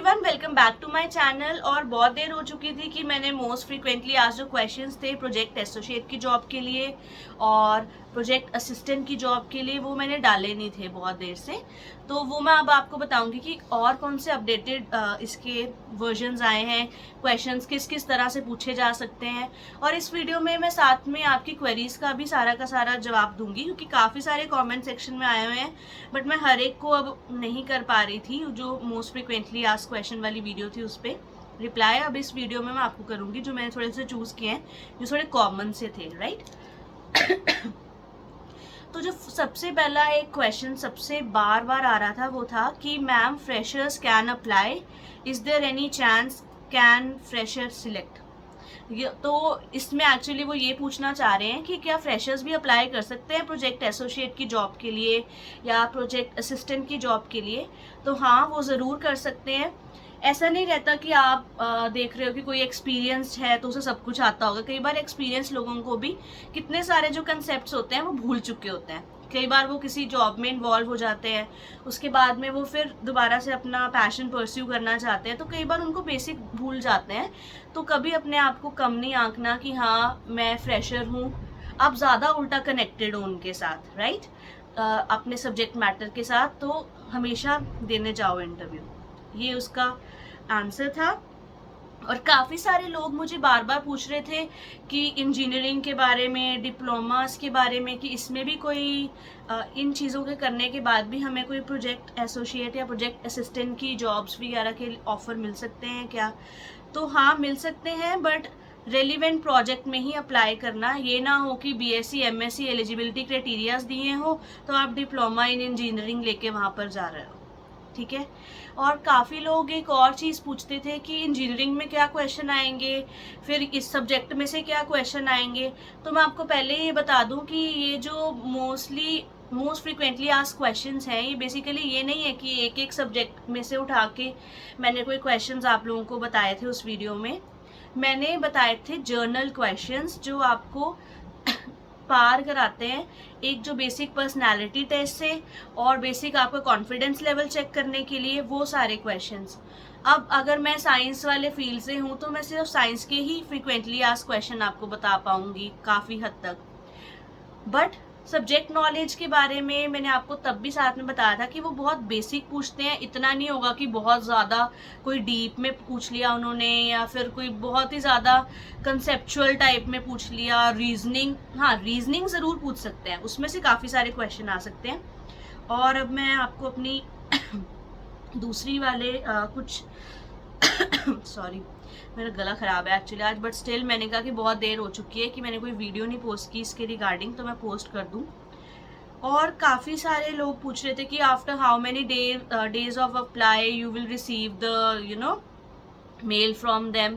Everyone, welcome back to my channel. और बहुत देर हो चुकी थी कि मैंने मोस्ट फ्रीक्वेंटली आज जो क्वेश्चंस थे प्रोजेक्ट एसोसिएट की जॉब के लिए और प्रोजेक्ट असिस्टेंट की जॉब के लिए वो मैंने डाले नहीं थे बहुत देर से। तो वो मैं अब आपको बताऊंगी कि और कौन से अपडेटेड इसके वर्जन्स आए हैं, क्वेश्चंस किस किस तरह से पूछे जा सकते हैं। और इस वीडियो में मैं साथ में आपकी क्वेरीज का भी सारा का सारा जवाब दूंगी, क्योंकि काफ़ी सारे कमेंट सेक्शन में आए हुए हैं बट मैं हर एक को अब नहीं कर पा रही थी। जो मोस्ट फ्रिक्वेंटली आस्क्ड क्वेश्चन वाली वीडियो थी उस पर रिप्लाई अब इस वीडियो में मैं आपको करूंगी, जो मैंने थोड़े से चूज़ किए हैं जो थोड़े कॉमन से थे, राइट। तो जो सबसे पहला एक क्वेश्चन सबसे बार बार आ रहा था वो था कि ma'am freshers can apply, is there any chance can fresher select. तो इसमें एक्चुअली वो ये पूछना चाह रहे हैं कि क्या फ्रेशर्स भी अप्लाई कर सकते हैं प्रोजेक्ट एसोसिएट की जॉब के लिए या प्रोजेक्ट असिस्टेंट की जॉब के लिए। तो हाँ, वो ज़रूर कर सकते हैं। ऐसा नहीं रहता कि आप देख रहे हो कि कोई एक्सपीरियंस्ड है तो उसे सब कुछ आता होगा। कई बार एक्सपीरियंस लोगों को भी कितने सारे जो कंसेप्ट्स होते हैं वो भूल चुके होते हैं। कई बार वो किसी जॉब में इन्वॉल्व हो जाते हैं, उसके बाद में वो फिर दोबारा से अपना पैशन परस्यू करना चाहते हैं, तो कई बार उनको बेसिक भूल जाते हैं। तो कभी अपने आप को कम नहीं आंकना कि हाँ मैं फ्रेशर हूँ, आप ज़्यादा उल्टा कनेक्टेड हो उनके साथ, राइट, अपने सब्जेक्ट मैटर के साथ। तो हमेशा देने जाओ इंटरव्यू, ये उसका आंसर था। और काफ़ी सारे लोग मुझे बार बार पूछ रहे थे कि इंजीनियरिंग के बारे में, डिप्लोमास के बारे में, कि इसमें भी कोई इन चीज़ों के करने के बाद भी हमें कोई प्रोजेक्ट एसोसिएट या प्रोजेक्ट असिस्टेंट की जॉब्स वगैरह के ऑफ़र मिल सकते हैं क्या। तो हाँ, मिल सकते हैं, बट रेलिवेंट प्रोजेक्ट में ही अप्लाई करना। ये ना हो कि बीएससी एमएससी एलिजिबिलिटी क्राइटेरियाज दिए हो तो आप डिप्लोमा इन इंजीनियरिंग लेके वहाँ पर जा रहे हो, ठीक है। और काफ़ी लोग एक और चीज़ पूछते थे कि इंजीनियरिंग में क्या क्वेश्चन आएंगे, फिर इस सब्जेक्ट में से क्या क्वेश्चन आएंगे। तो मैं आपको पहले ये बता दूं कि ये जो मोस्ट फ्रिक्वेंटली आस्क्ड क्वेश्चंस हैं, ये बेसिकली ये नहीं है कि एक एक सब्जेक्ट में से उठा के मैंने कोई क्वेश्चंस आप लोगों को बताए थे उस वीडियो में। मैंने बताए थे जर्नल क्वेश्चंस जो आपको पार कराते हैं एक जो बेसिक पर्सनालिटी टेस्ट से और बेसिक आपका कॉन्फिडेंस लेवल चेक करने के लिए, वो सारे क्वेश्चंस। अब अगर मैं साइंस वाले फील्ड से हूँ तो मैं सिर्फ साइंस के ही फ्रिक्वेंटली आस्क्ड क्वेश्चन आपको बता पाऊंगी काफ़ी हद तक। बट सब्जेक्ट नॉलेज के बारे में मैंने आपको तब भी साथ में बताया था कि वो बहुत बेसिक पूछते हैं। इतना नहीं होगा कि बहुत ज़्यादा कोई डीप में पूछ लिया उन्होंने या फिर कोई बहुत ही ज़्यादा कंसेप्चुअल टाइप में पूछ लिया। रीजनिंग, हाँ रीजनिंग ज़रूर पूछ सकते हैं, उसमें से काफ़ी सारे क्वेश्चन आ सकते हैं। और अब मैं आपको अपनी दूसरी वाले कुछ सॉरी, मेरा गला ख़राब है एक्चुअली आज, बट स्टिल मैंने कहा कि बहुत देर हो चुकी है कि मैंने कोई वीडियो नहीं पोस्ट की इसके रिगार्डिंग, तो मैं पोस्ट कर दूं। और काफ़ी सारे लोग पूछ रहे थे कि after how many days of apply you will receive the mail from them.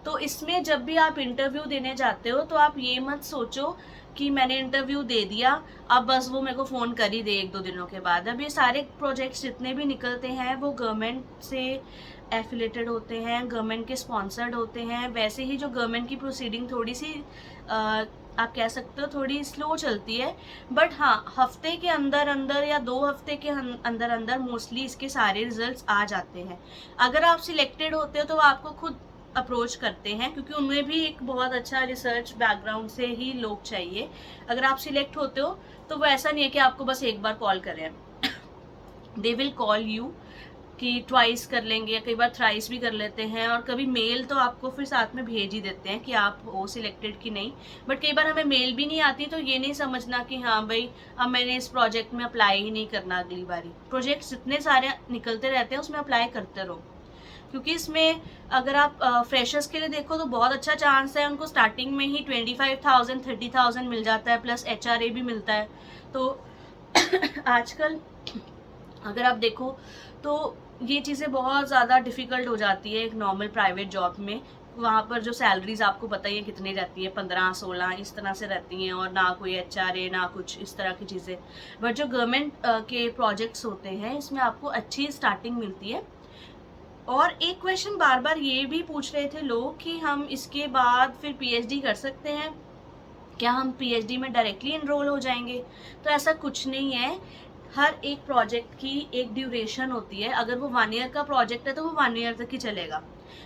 तो इसमें जब भी आप इंटरव्यू देने जाते हो तो आप ये मत सोचो कि मैंने इंटरव्यू दे दिया अब बस वो मेरे को फ़ोन कर ही दे एक दो दिनों के बाद। अब ये सारे प्रोजेक्ट्स जितने भी निकलते हैं वो गवर्नमेंट से एफिलेटेड होते हैं, गवर्नमेंट के स्पॉन्सर्ड होते हैं। वैसे ही जो गवर्नमेंट की प्रोसीडिंग थोड़ी सी आप कह सकते हो थोड़ी स्लो चलती है, बट हाँ हफ्ते के अंदर अंदर या 2 हफ्ते के अंदर अंदर मोस्टली इसके सारे रिजल्ट्स आ जाते हैं। अगर आप सिलेक्टेड होते हो तो आपको खुद अप्रोच करते हैं, क्योंकि उनमें भी एक बहुत अच्छा रिसर्च बैकग्राउंड से ही लोग चाहिए। अगर आप सिलेक्ट होते हो तो वो ऐसा नहीं है कि आपको बस एक बार कॉल करें, दे विल कॉल यू कि ट्वाइस कर लेंगे या कई बार थ्राइस भी कर लेते हैं। और कभी मेल तो आपको फिर साथ में भेज ही देते हैं कि आप हो सिलेक्टेड कि नहीं। बट कई बार हमें मेल भी नहीं आती, तो ये नहीं समझना कि हाँ भाई अब मैंने इस प्रोजेक्ट में अप्लाई ही नहीं करना अगली बारी। प्रोजेक्ट्स जितने सारे निकलते रहते हैं उसमें अप्लाई करते रहो, क्योंकि इसमें अगर आप फ्रेशर्स के लिए देखो तो बहुत अच्छा चांस है, उनको स्टार्टिंग में ही 25,000 30,000 मिल जाता है, प्लस HRA भी मिलता है। तो आजकल अगर आप देखो तो ये चीज़ें बहुत ज़्यादा डिफ़िकल्ट हो जाती है एक नॉर्मल प्राइवेट जॉब में। वहाँ पर जो सैलरीज आपको पता ही है कितनी रहती है, 15-16 इस तरह से रहती हैं, और ना कोई HRA ना कुछ इस तरह की चीज़ें। बट जो गवर्नमेंट के प्रोजेक्ट्स होते हैं इसमें आपको अच्छी स्टार्टिंग मिलती है। और एक क्वेश्चन बार बार ये भी पूछ रहे थे लोग कि हम इसके बाद फिर PhD कर सकते हैं क्या, हम PhD में डायरेक्टली इनरोल हो जाएंगे। तो ऐसा कुछ नहीं है। हर एक प्रोजेक्ट की एक ड्यूरेशन होती है। अगर वो 1 ईयर का प्रोजेक्ट है तो वो 1 ईयर तक ही चलेगा।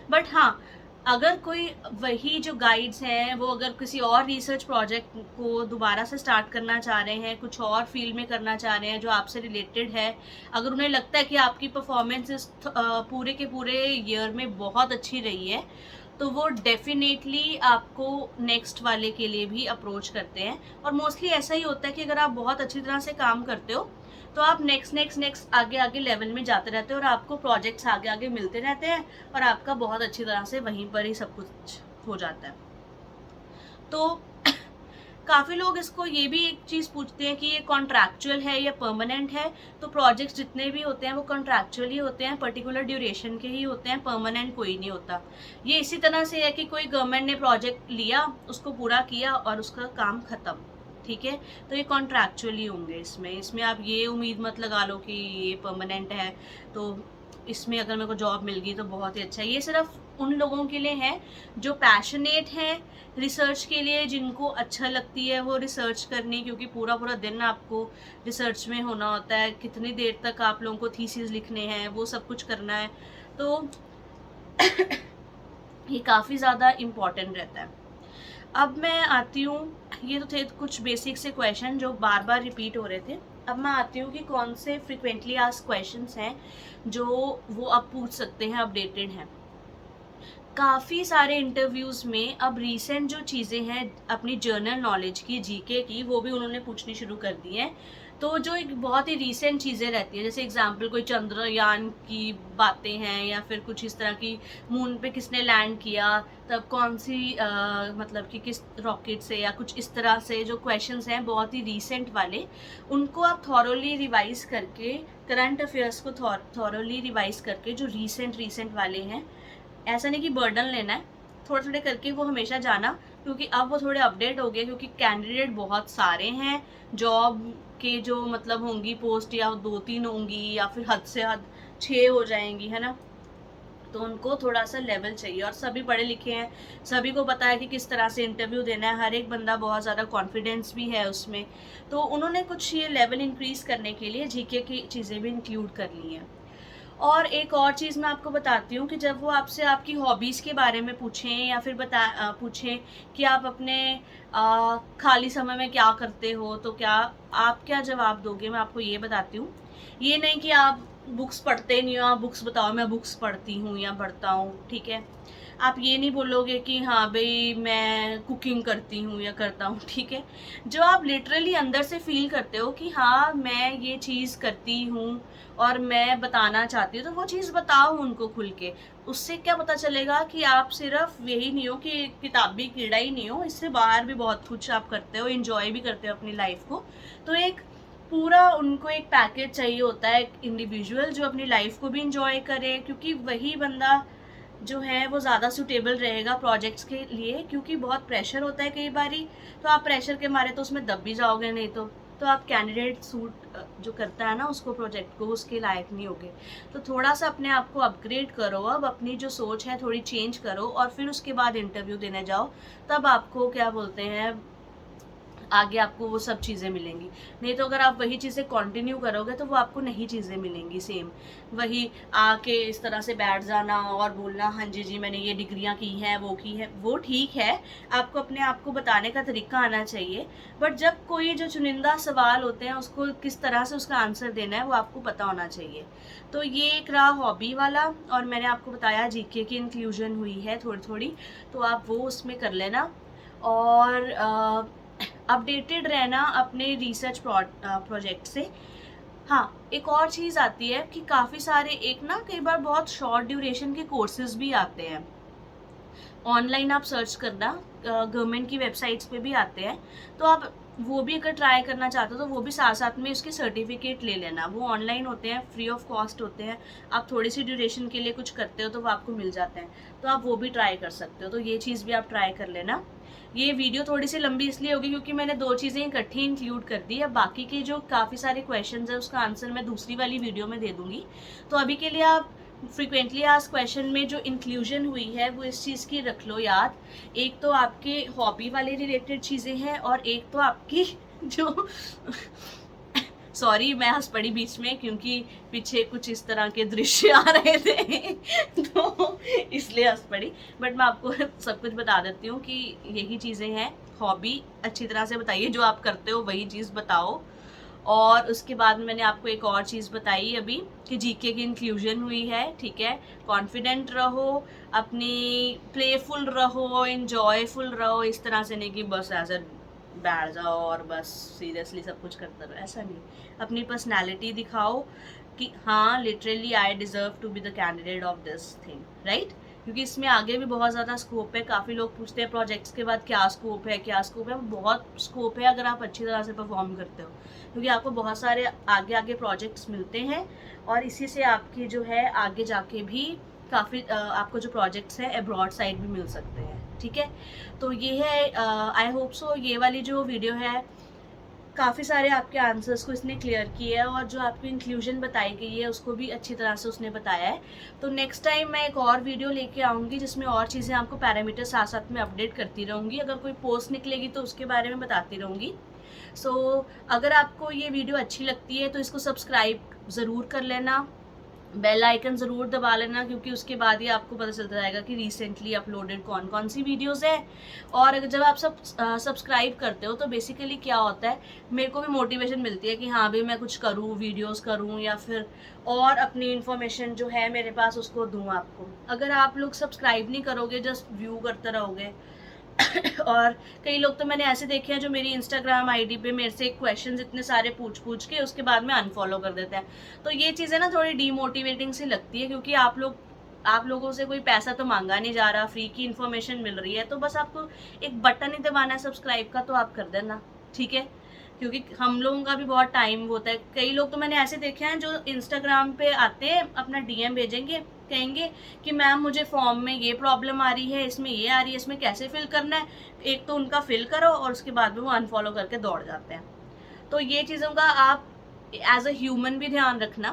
बट हाँ, अगर कोई वही जो गाइड्स हैं वो अगर किसी और रिसर्च प्रोजेक्ट को दोबारा से स्टार्ट करना चाह रहे हैं, कुछ और फील्ड में करना चाह रहे हैं जो आपसे रिलेटेड है, अगर उन्हें लगता है कि आपकी परफॉर्मेंस इस पूरे के पूरे ईयर में बहुत अच्छी रही है, तो वो डेफिनेटली आपको नेक्स्ट वाले के लिए भी अप्रोच करते हैं। और मोस्टली ऐसा ही होता है कि अगर आप बहुत अच्छी तरह से काम करते हो तो आप नेक्स्ट आगे आगे लेवल में जाते रहते हो और आपको प्रोजेक्ट्स आगे आगे मिलते रहते हैं और आपका बहुत अच्छी तरह से वहीं पर ही सब कुछ हो जाता है। तो काफ़ी लोग इसको ये भी एक चीज़ पूछते हैं कि ये कॉन्ट्रैक्चुअल है या परमानेंट है। तो प्रोजेक्ट्स जितने भी होते हैं वो कॉन्ट्रैक्चुअल ही होते हैं, पर्टिकुलर ड्यूरेशन के ही होते हैं, परमानेंट कोई नहीं होता। ये इसी तरह से है कि कोई गवर्नमेंट ने प्रोजेक्ट लिया, उसको पूरा किया और उसका काम ख़त्म, ठीक है। तो ये कॉन्ट्रैक्चुअली होंगे। इसमें आप ये उम्मीद मत लगा लो कि ये परमानेंट है, तो इसमें अगर मेरे को जॉब मिल गई तो बहुत ही अच्छा है। ये सिर्फ उन लोगों के लिए है जो पैशनेट हैं रिसर्च के लिए, जिनको अच्छा लगती है वो रिसर्च करनी, क्योंकि पूरा पूरा दिन आपको रिसर्च में होना होता है, कितनी देर तक आप लोगों को थीसिस लिखने हैं, वो सब कुछ करना है, तो ये काफ़ी ज़्यादा इम्पॉर्टेंट रहता है। अब मैं आती हूँ, ये तो थे कुछ बेसिक से क्वेश्चन जो बार बार रिपीट हो रहे थे। अब मैं आती हूँ कि कौन से फ्रिक्वेंटली आस्क्ड क्वेश्चंस हैं जो वो आप पूछ सकते हैं, अपडेटेड हैं। काफ़ी सारे इंटरव्यूज़ में अब रीसेंट जो चीज़ें हैं अपनी जर्नल नॉलेज की, जीके की, वो भी उन्होंने पूछनी शुरू कर दी हैं। तो जो एक बहुत ही रीसेंट चीज़ें रहती हैं, जैसे एग्जांपल कोई चंद्रयान की बातें हैं या फिर कुछ इस तरह की, मून पे किसने लैंड किया, तब कौन सी मतलब कि किस रॉकेट से, या कुछ इस तरह से जो क्वेश्चंस हैं बहुत ही रीसेंट वाले, उनको आप थॉरोली रिवाइज करके, करंट अफेयर्स को थॉरोली रिवाइज करके, जो रीसेंट वाले हैं, ऐसा नहीं कि बर्डन लेना है, थोड़े थोड़े करके वो हमेशा जाना, क्योंकि अब वो थोड़े अपडेट हो गए, क्योंकि कैंडिडेट बहुत सारे हैं, जॉब के जो मतलब होंगी पोस्ट या 2-3 होंगी या फिर हद से हद 6 हो जाएंगी, है ना। तो उनको थोड़ा सा लेवल चाहिए, और सभी पढ़े लिखे हैं, सभी को पता है कि किस तरह से इंटरव्यू देना है, हर एक बंदा बहुत ज़्यादा कॉन्फिडेंस भी है उसमें। तो उन्होंने कुछ ये लेवल इंक्रीज करने के लिए जीके की चीज़ें भी इंक्लूड कर ली हैं। और एक और चीज़ मैं आपको बताती हूँ कि जब वो आपसे आपकी हॉबीज़ के बारे में पूछें या फिर पूछें कि आप अपने खाली समय में क्या करते हो, तो आप क्या जवाब दोगे, मैं आपको ये बताती हूँ। ये नहीं कि आप बुक्स पढ़ते नहीं हो, आप बुक्स बताओ मैं बुक्स पढ़ती हूँ या पढ़ता हूँ, ठीक है। आप ये नहीं बोलोगे कि हाँ भाई मैं कुकिंग करती हूँ या करता हूँ, ठीक है। जो आप लिटरली अंदर से फील करते हो कि हाँ मैं ये चीज़ करती हूँ और मैं बताना चाहती हूँ, तो वो चीज़ बताओ उनको खुल के। उससे क्या पता चलेगा कि आप सिर्फ यही नहीं हो कि किताबी कीड़ा ही नहीं हो, इससे बाहर भी बहुत कुछ आप करते हो, इंजॉय भी करते हो अपनी लाइफ को। तो एक पूरा उनको एक पैकेज चाहिए होता है, एक इंडिविजुअल जो अपनी लाइफ को भी इंजॉय करे, क्योंकि वही बंदा जो है वो ज़्यादा सूटेबल रहेगा प्रोजेक्ट्स के लिए, क्योंकि बहुत प्रेशर होता है कई बारी, तो आप प्रेशर के मारे तो उसमें दब भी जाओगे, नहीं तो आप कैंडिडेट सूट जो करता है ना उसको, प्रोजेक्ट को, उसके लायक नहीं होगे। तो थोड़ा सा अपने आप को अपग्रेड करो, अब अपनी जो सोच है थोड़ी चेंज करो, और फिर उसके बाद इंटरव्यू देने जाओ, तब आपको क्या बोलते हैं आगे आपको वो सब चीज़ें मिलेंगी। नहीं तो अगर आप वही चीज़ें कंटिन्यू करोगे तो वो आपको नहीं चीज़ें मिलेंगी सेम, वही आके इस तरह से बैठ जाना और बोलना हाँ जी जी मैंने ये डिग्रियां की हैं, वो की है, वो ठीक है, आपको अपने आप को बताने का तरीका आना चाहिए। बट जब कोई जो चुनिंदा सवाल होते हैं उसको किस तरह से उसका आंसर देना है वो आपको पता होना चाहिए। तो ये एक रहा हॉबी वाला, और मैंने आपको बताया जीके की इंक्लूजन हुई है थोड़ी थोड़ी, तो आप वो उसमें कर लेना। और अपडेटेड रहना अपने रिसर्च प्रोजेक्ट से। हाँ, एक और चीज़ आती है कि काफ़ी सारे एक ना कई बार बहुत शॉर्ट ड्यूरेशन के कोर्सेज भी आते हैं, ऑनलाइन आप सर्च करना, गवर्नमेंट की वेबसाइट्स पे भी आते हैं, तो आप वो भी अगर ट्राई करना चाहते हो तो वो भी साथ साथ में उसके सर्टिफिकेट ले लेना। वो ऑनलाइन होते हैं, फ्री ऑफ कॉस्ट होते हैं, आप थोड़ी सी ड्यूरेशन के लिए कुछ करते हो तो वो आपको मिल जाते हैं, तो आप वो भी ट्राई कर सकते हो। तो ये चीज़ भी आप ट्राई कर लेना। ये वीडियो थोड़ी सी लंबी इसलिए होगी क्योंकि मैंने 2 चीज़ें इकट्ठी इंक्लूड कर दी। अब बाकी के जो काफ़ी सारे क्वेश्चंस हैं उसका आंसर मैं दूसरी वाली वीडियो में दे दूँगी। तो अभी के लिए आप फ्रिक्वेंटली आस्क्ड क्वेश्चन में जो इंक्लूजन हुई है वो इस चीज़ की रख लो याद। एक तो आपके हॉबी वाले रिलेटेड चीज़ें हैं और एक तो आपकी जो सॉरी मैं हंस पड़ी बीच में, क्योंकि पीछे कुछ इस तरह के दृश्य आ रहे थे तो इसलिए हंस पड़ी। बट मैं आपको सब कुछ बता देती हूँ कि यही चीज़ें हैं। हॉबी अच्छी तरह से बताइए, जो आप करते हो वही चीज़ बताओ। और उसके बाद में मैंने आपको एक और चीज़ बताई अभी कि जीके की इंक्लूजन हुई है, ठीक है। कॉन्फिडेंट रहो, अपनी प्लेफुल रहो, इंजॉयफुल रहो, इस तरह से नहीं कि बस ऐसे बैठ जाओ और बस सीरियसली सब कुछ करते रहो, ऐसा नहीं। अपनी पर्सनैलिटी दिखाओ कि हाँ literally I deserve to be the candidate of this thing, right. क्योंकि इसमें आगे भी बहुत ज़्यादा स्कोप है। काफ़ी लोग पूछते हैं प्रोजेक्ट्स के बाद क्या स्कोप है, क्या स्कोप है। बहुत स्कोप है अगर आप अच्छी तरह से परफॉर्म करते हो, क्योंकि आपको बहुत सारे आगे आगे प्रोजेक्ट्स मिलते हैं और इसी से आपकी जो है आगे जाके भी काफ़ी आपको जो प्रोजेक्ट्स हैं अब्रॉड साइड भी मिल सकते हैं, ठीक है। तो ये है, आई होप सो ये वाली जो वीडियो है काफ़ी सारे आपके आंसर्स को इसने क्लियर किया है, और जो आपकी इंक्लूजन बताई गई है उसको भी अच्छी तरह से उसने बताया है। तो नेक्स्ट टाइम मैं एक और वीडियो लेके आऊँगी जिसमें और चीज़ें आपको पैरामीटर साथ साथ में अपडेट करती रहूँगी। अगर कोई पोस्ट निकलेगी तो उसके बारे में बताती रहूँगी। सो अगर आपको ये वीडियो अच्छी लगती है तो इसको सब्सक्राइब ज़रूर कर लेना, बेल आइकन ज़रूर दबा लेना, क्योंकि उसके बाद ही आपको पता चलता जाएगा कि रिसेंटली अपलोडेड कौन कौन सी वीडियोस है। और अगर जब आप सब्सक्राइब करते हो तो बेसिकली क्या होता है, मेरे को भी मोटिवेशन मिलती है कि हाँ भाई मैं कुछ करूँ, वीडियोस करूँ, या फिर और अपनी इन्फॉर्मेशन जो है मेरे पास उसको दूँ आपको। अगर आप लोग सब्सक्राइब नहीं करोगे, जस्ट व्यू करते रहोगे और कई लोग तो मैंने ऐसे देखे हैं जो मेरी इंस्टाग्राम आईडी पे मेरे से क्वेश्चंस इतने सारे पूछ के उसके बाद में अनफॉलो कर देते हैं। तो ये चीज़ें ना थोड़ी डीमोटिवेटिंग सी लगती है, क्योंकि आप लोगों से कोई पैसा तो मांगा नहीं जा रहा, फ्री की इन्फॉर्मेशन मिल रही है। तो बस आपको एक बटन ही दबाना है सब्सक्राइब का, तो आप कर देना, ठीक है। क्योंकि हम लोगों का भी बहुत टाइम होता है। कई लोग तो मैंने ऐसे देखे हैं जो इंस्टाग्राम पे आते हैं, अपना डीएम भेजेंगे, कहेंगे कि मैम मुझे फॉर्म में ये प्रॉब्लम आ रही है, इसमें ये आ रही है, इसमें कैसे फिल करना है। एक तो उनका फिल करो और उसके बाद में वो अनफॉलो करके दौड़ जाते हैं। तो ये चीज़ों का आप एज अ ह्यूमन भी ध्यान रखना,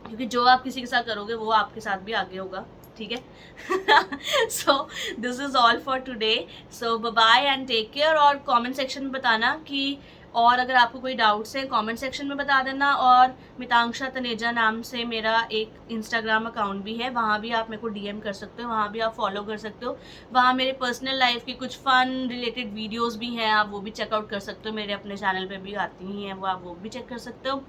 क्योंकि जो आप किसी के साथ करोगे वो आपके साथ भी आगे होगा, ठीक है। So this is all for today. So bye and take care. और कमेंट सेक्शन में बताना कि, और अगर आपको कोई डाउट्स है कमेंट सेक्शन में बता देना। और मितांक्षा तनेजा नाम से मेरा एक इंस्टाग्राम अकाउंट भी है, वहाँ भी आप मेरे को डीएम कर सकते हो, वहाँ भी आप फॉलो कर सकते हो। वहाँ मेरे पर्सनल लाइफ की कुछ फ़न रिलेटेड वीडियोस भी हैं, आप वो भी चेकआउट कर सकते हो। मेरे अपने चैनल पे भी आती ही हैं वो, आप वो भी चेक कर सकते हो।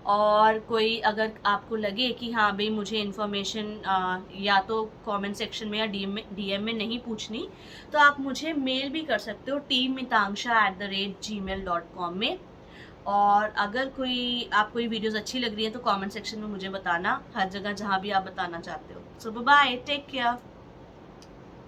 और कोई अगर आपको लगे कि हाँ भाई मुझे इन्फॉर्मेशन या तो कमेंट सेक्शन में या डीएम में नहीं पूछनी, तो आप मुझे मेल भी कर सकते हो teammitanksha@gmail.com में। और अगर आपको ये वीडियोस अच्छी लग रही है तो कमेंट सेक्शन में मुझे बताना, हर जगह जहाँ भी आप बताना चाहते हो। सो बाय, टेक केयर।